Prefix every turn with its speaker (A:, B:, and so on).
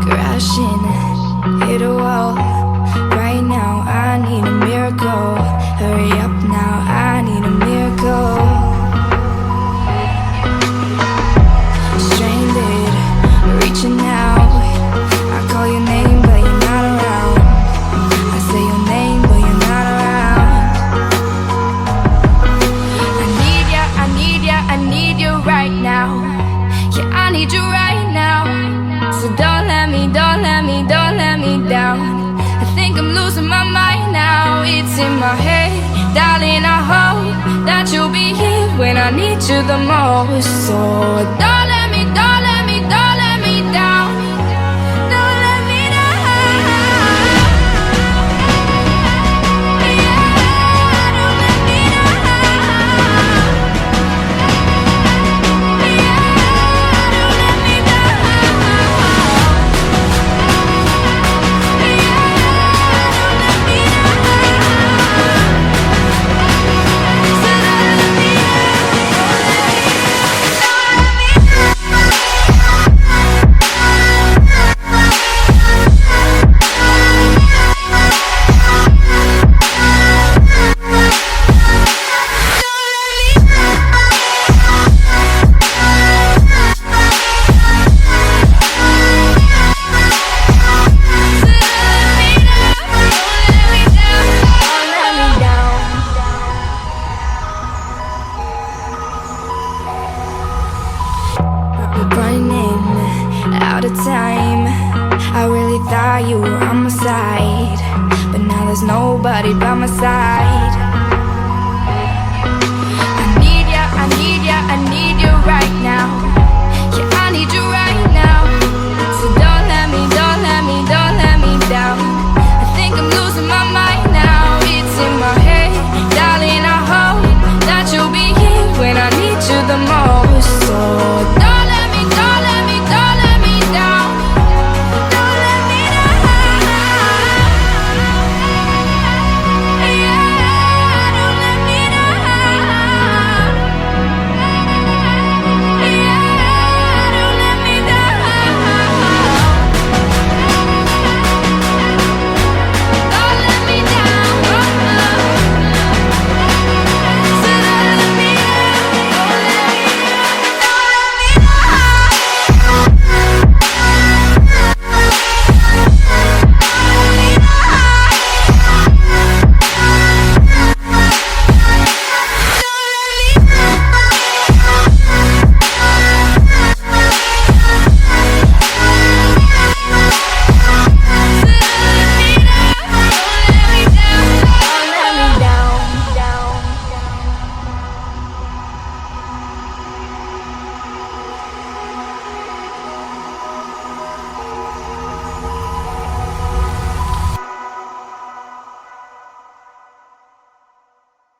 A: crashing, hit a wall. Right now I need a miracle. Hurry up now, I need a miracle. Stranded, reaching out. I call your name but you're not around. I say your name but you're not around. I need ya, I need ya, I need you right now. Yeah, I need you right now. So don't let me, don't let me, don't let me down. I think I'm losing my mind now. It's in my head, darling, I hope that you'll be here when I need you the most. So don't let me, don't let me, don't let me down. Don't let me down. Yeah, don't let me down. Yeah, don't let me down. Running out of time. I really thought you were on my side, but now there's nobody by my side. I need ya, I need ya, I need you right